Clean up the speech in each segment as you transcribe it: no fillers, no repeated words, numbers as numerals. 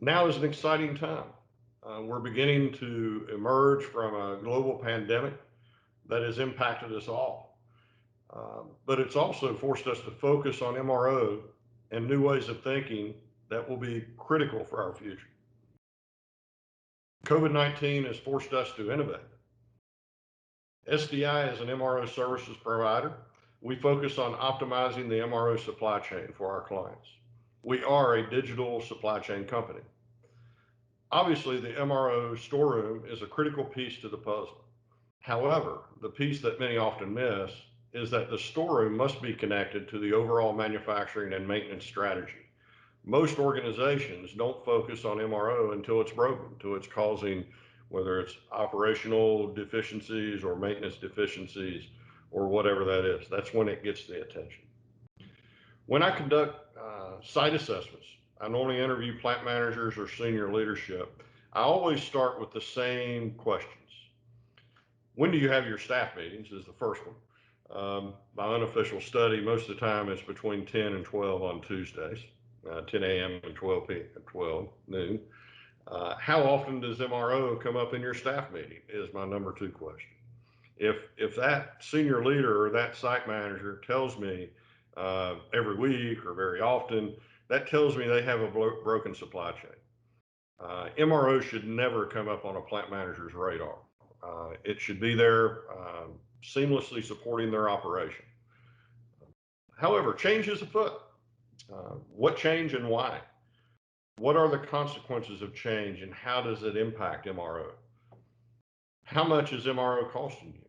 Now is an exciting time. We're beginning to emerge from a global pandemic that has impacted us all. But it's also forced us to focus on MRO and new ways of thinking that will be critical for our future. COVID-19 has forced us to innovate. SDI is an MRO services provider. We focus on optimizing the MRO supply chain for our clients. We are a digital supply chain company. Obviously, the MRO storeroom is a critical piece to the puzzle. However, the piece that many often miss is that the storeroom must be connected to the overall manufacturing and maintenance strategy. Most organizations don't focus on MRO until it's broken, until it's causing, whether it's operational deficiencies or maintenance deficiencies or whatever that is. That's when it gets the attention. When I conduct site assessments, I normally interview plant managers or senior leadership. I always start with the same questions. When do you have your staff meetings is the first one. My unofficial study, most of the time it's between 10 and 12 on Tuesdays, 10 a.m. and 12 p.m. 12 noon. How often does MRO come up in your staff meeting is my number 2 question. If that senior leader or that site manager tells me every week or very often, that tells me they have a broken supply chain. MRO should never come up on a plant manager's radar. It should be there seamlessly supporting their operation. However, change is afoot. What change and why? What are the consequences of change and how does it impact MRO? How much is MRO costing you?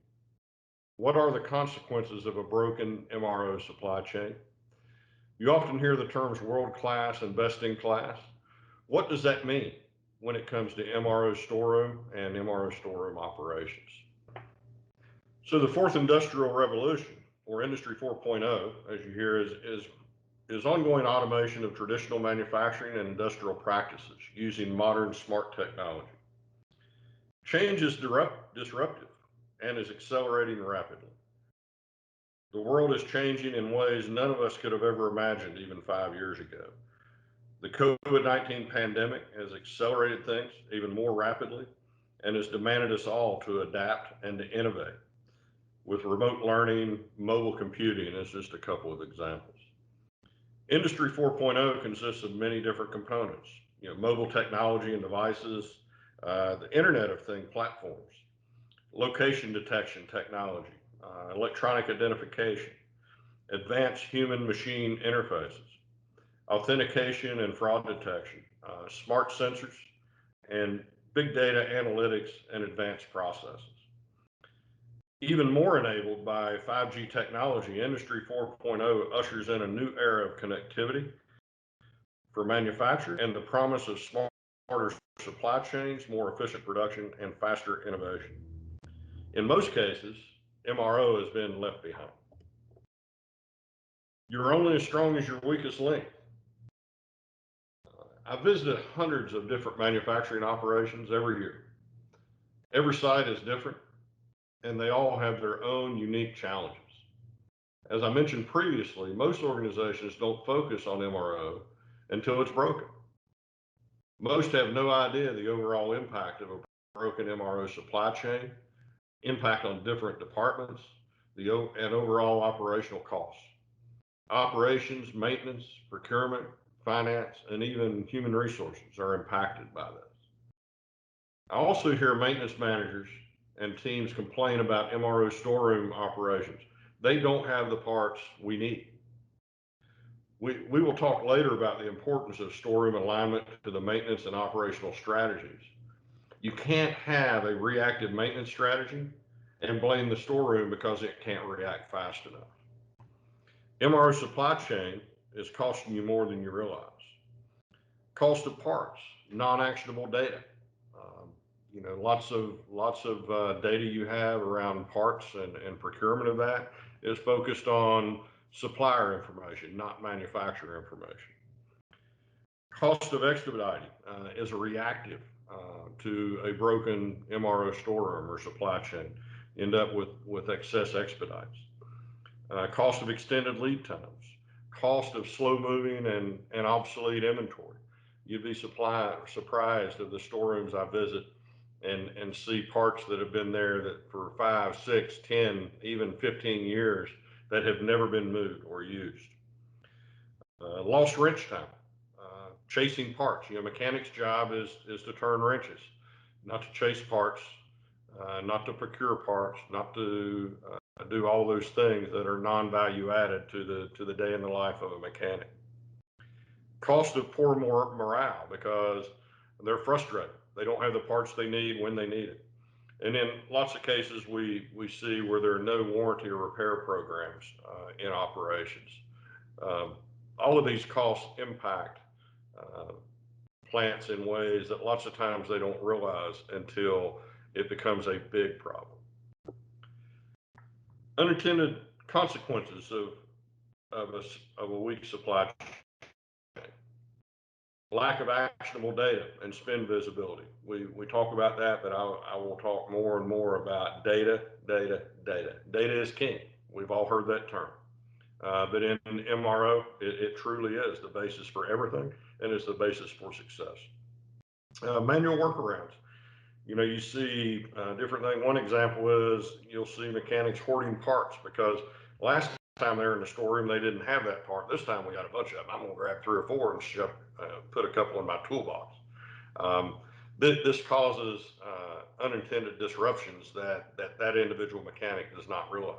What are the consequences of a broken MRO supply chain? You often hear the terms world-class and best-in-class. What does that mean when it comes to MRO storeroom and MRO storeroom operations? So the fourth industrial revolution, or Industry 4.0, as you hear, is ongoing automation of traditional manufacturing and industrial practices using modern smart technology. Change is disruptive and is accelerating rapidly. The world is changing in ways none of us could have ever imagined even 5 years ago. The COVID-19 pandemic has accelerated things even more rapidly and has demanded us all to adapt and to innovate, with remote learning, mobile computing as just a couple of examples. Industry 4.0 consists of many different components, mobile technology and devices, the Internet of Things platforms, location detection technology, electronic identification, advanced human-machine interfaces, authentication and fraud detection, smart sensors, and big data analytics and advanced processes. Even more enabled by 5G technology, Industry 4.0 ushers in a new era of connectivity for manufacturers and the promise of smarter supply chains, more efficient production, and faster innovation. In most cases, MRO has been left behind. You're only as strong as your weakest link. I've visited hundreds of different manufacturing operations every year. Every site is different, and they all have their own unique challenges. As I mentioned previously, most organizations don't focus on MRO until it's broken. Most have no idea the overall impact of a broken MRO supply chain, impact on different departments, and overall operational costs. Operations, maintenance, procurement, finance, and even human resources are impacted by this. I also hear maintenance managers and teams complain about MRO storeroom operations. They don't have the parts we need. We will talk later about the importance of storeroom alignment to the maintenance and operational strategies. You can't have a reactive maintenance strategy and blame the storeroom because it can't react fast enough. MRO supply chain is costing you more than you realize. Cost of parts, non-actionable data. Lots of data you have around parts and procurement of that is focused on supplier information, not manufacturer information. Cost of expediting is a reactive to a broken MRO storeroom or supply chain. End up with excess expedites. Cost of extended lead times, cost of slow moving and obsolete inventory. You'd be surprised of the storerooms I visit and see parts that have been there that for 5, 6, 10, even 15 years that have never been moved or used. Lost wrench time, chasing parts. Mechanics' job is to turn wrenches, not to chase parts, not to procure parts, not to do all those things that are non-value added to the day in the life of a mechanic. Cost of poor morale because they're frustrated. They don't have the parts they need when they need it. And in lots of cases, we see where there are no warranty or repair programs in operations. All of these costs impact plants in ways that lots of times they don't realize until it becomes a big problem. Unintended consequences of a weak supply chain. Lack of actionable data and spend visibility. We talk about that, but I will talk more and more about data. Data is king. We've all heard that term. But in MRO, it truly is the basis for everything, and it's the basis for success. Manual workarounds. You see different things. One example is you'll see mechanics hoarding parts because last time they were in the storeroom, they didn't have that part. This time we got a bunch of them. I'm gonna grab 3 or 4 and put a couple in my toolbox. This causes unintended disruptions that individual mechanic does not realize.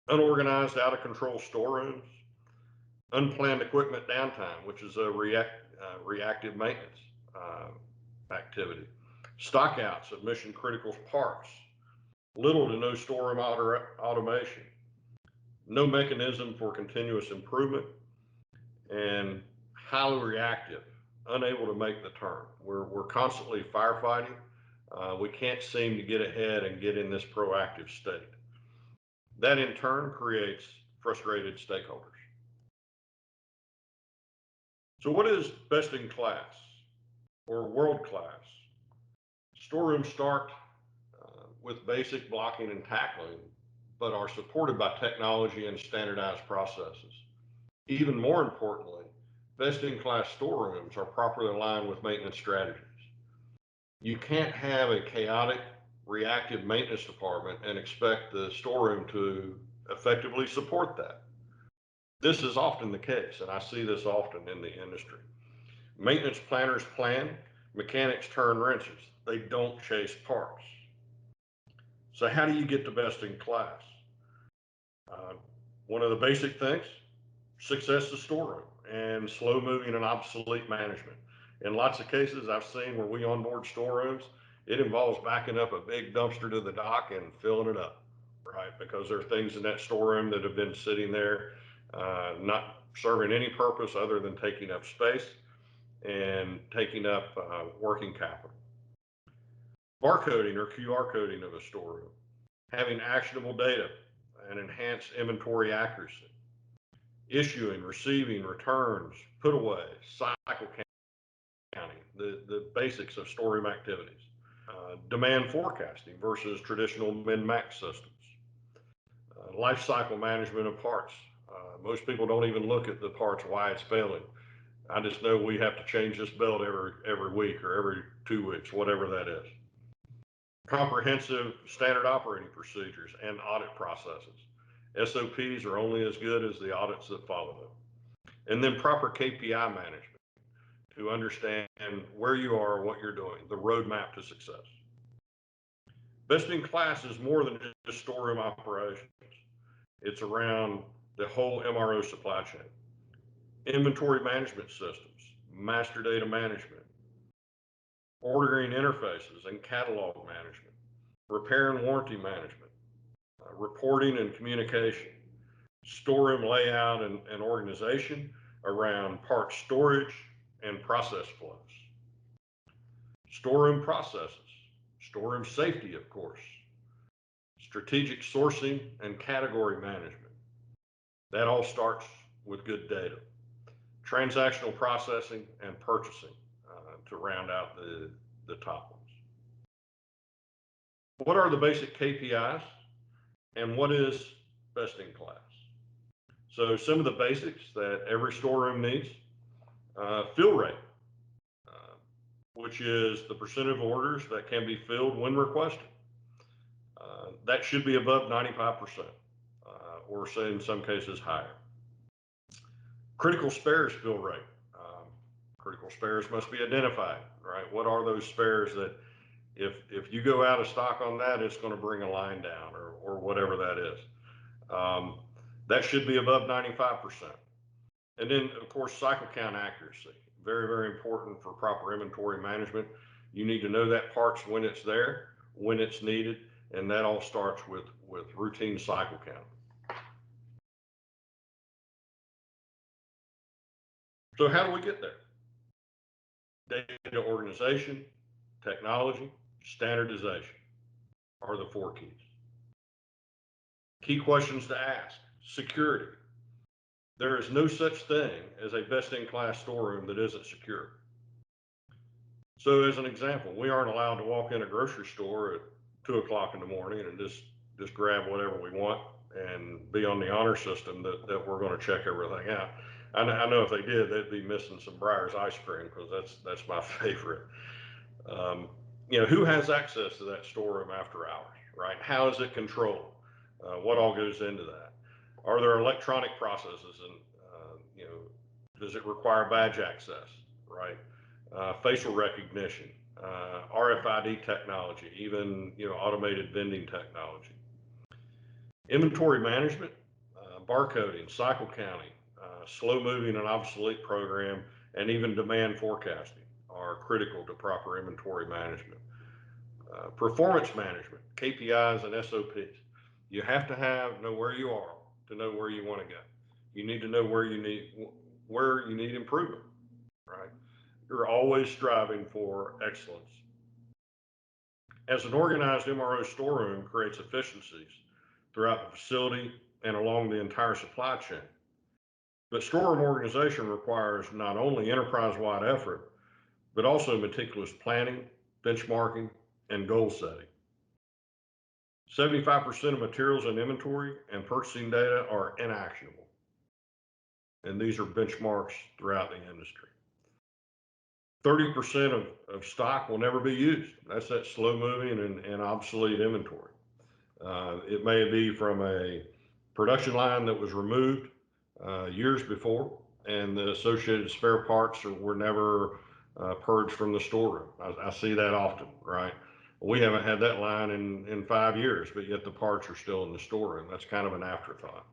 Unorganized, out of control storerooms, unplanned equipment downtime, which is a reactive maintenance activity, stockouts of mission critical parts, little to no storeroom automation, no mechanism for continuous improvement, and highly reactive, unable to make the turn. We're constantly firefighting. We can't seem to get ahead and get in this proactive state. That in turn creates frustrated stakeholders. So what is best in class or world class? Storerooms start with basic blocking and tackling, but are supported by technology and standardized processes. Even more importantly, best in class storerooms are properly aligned with maintenance strategies. You can't have a chaotic, reactive maintenance department and expect the storeroom to effectively support that. This is often the case, and I see this often in the industry. Maintenance planners plan, mechanics turn wrenches. They don't chase parts. So how do you get to best in class? One of the basic things, success is storeroom and slow moving and obsolete management. In lots of cases I've seen where we onboard storerooms, it involves backing up a big dumpster to the dock and filling it up, right? Because there are things in that storeroom that have been sitting there, not serving any purpose other than taking up space and taking up working capital. Barcoding or QR coding of a storeroom, having actionable data and enhanced inventory accuracy, issuing, receiving, returns, put away, cycle counting, the basics of storeroom activities. Demand forecasting versus traditional min-max systems. Life cycle management of parts. Most people don't even look at the parts, why it's failing. I just know we have to change this belt every week or every 2 weeks, whatever that is. Comprehensive standard operating procedures and audit processes. SOPs are only as good as the audits that follow them. And then proper KPI management to understand where you are, what you're doing, the roadmap to success. Best in class is more than just storeroom operations. It's around the whole MRO supply chain. Inventory management systems, master data management, ordering interfaces and catalog management, repair and warranty management, reporting and communication, storeroom layout and organization around part storage and process flows. Storeroom processes, storeroom safety, of course, strategic sourcing and category management. That all starts with good data. Transactional processing and purchasing to round out the top ones. What are the basic KPIs and what is best in class? So some of the basics that every storeroom needs, Fill rate, which is the percent of orders that can be filled when requested. That should be above 95%, or say in some cases higher. Critical spares fill rate. Critical spares must be identified, right? What are those spares that if you go out of stock on that, it's going to bring a line down or whatever that is. That should be above 95%. And then, of course, cycle count accuracy. Very, very important for proper inventory management. You need to know that parts when it's there, when it's needed, and that all starts with routine cycle count. So how do we get there? Data organization, technology, standardization are the 4 keys. Key questions to ask: security. There is no such thing as a best-in-class storeroom that isn't secure. So as an example, we aren't allowed to walk in a grocery store at 2 o'clock in the morning and just grab whatever we want and be on the honor system that we're going to check everything out. I know if they did, they'd be missing some Breyer's ice cream, because that's my favorite. Who has access to that storeroom after hours, right? How is it controlled? What all goes into that? Are there electronic processes, and does it require badge access, right? Facial recognition, RFID technology, even automated vending technology. Inventory management, barcoding, cycle counting, slow moving and obsolete program, and even demand forecasting are critical to proper inventory management. Performance management, KPIs and SOPs. You have to know where you are to know where you want to go. You need to know where you need improvement, right? You're always striving for excellence. As an organized MRO storeroom creates efficiencies throughout the facility and along the entire supply chain. But storeroom organization requires not only enterprise-wide effort, but also meticulous planning, benchmarking, and goal setting. 75% of materials and inventory and purchasing data are inactionable. And these are benchmarks throughout the industry. 30% of stock will never be used. That's that slow moving and obsolete inventory. It may be from a production line that was removed years before, and the associated spare parts were never purged from the storeroom. I see that often, right? We haven't had that line in 5 years, but yet the parts are still in the storeroom. That's kind of an afterthought.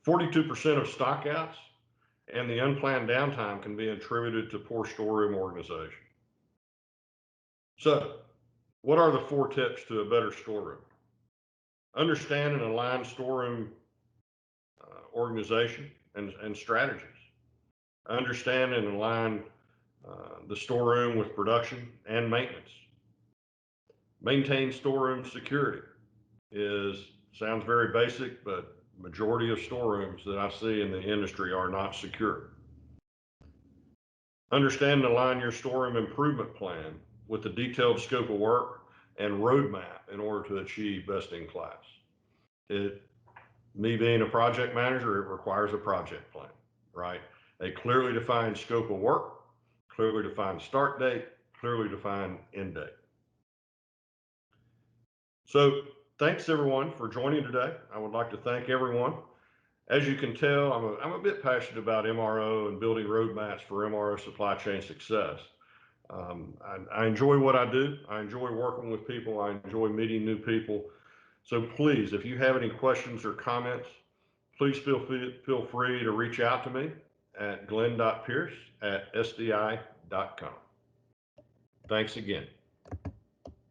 42% of stockouts and the unplanned downtime can be attributed to poor storeroom organization. So, what are the 4 tips to a better storeroom? Understand and align storeroom organization and strategies. Understand and align the storeroom with production and maintenance. Maintain storeroom security. Sounds very basic, but majority of storerooms that I see in the industry are not secure. Understand and align your storeroom improvement plan with the detailed scope of work and roadmap in order to achieve best in class. Me being a project manager, it requires a project plan, right? A clearly defined scope of work, clearly defined start date, clearly defined end date. So thanks everyone for joining today. I would like to thank everyone. As you can tell, I'm a bit passionate about MRO and building roadmaps for MRO supply chain success. I enjoy what I do. I enjoy working with people. I enjoy meeting new people. So please, if you have any questions or comments, please feel free to reach out to me at glen.pierce@sdi.com. Thanks again.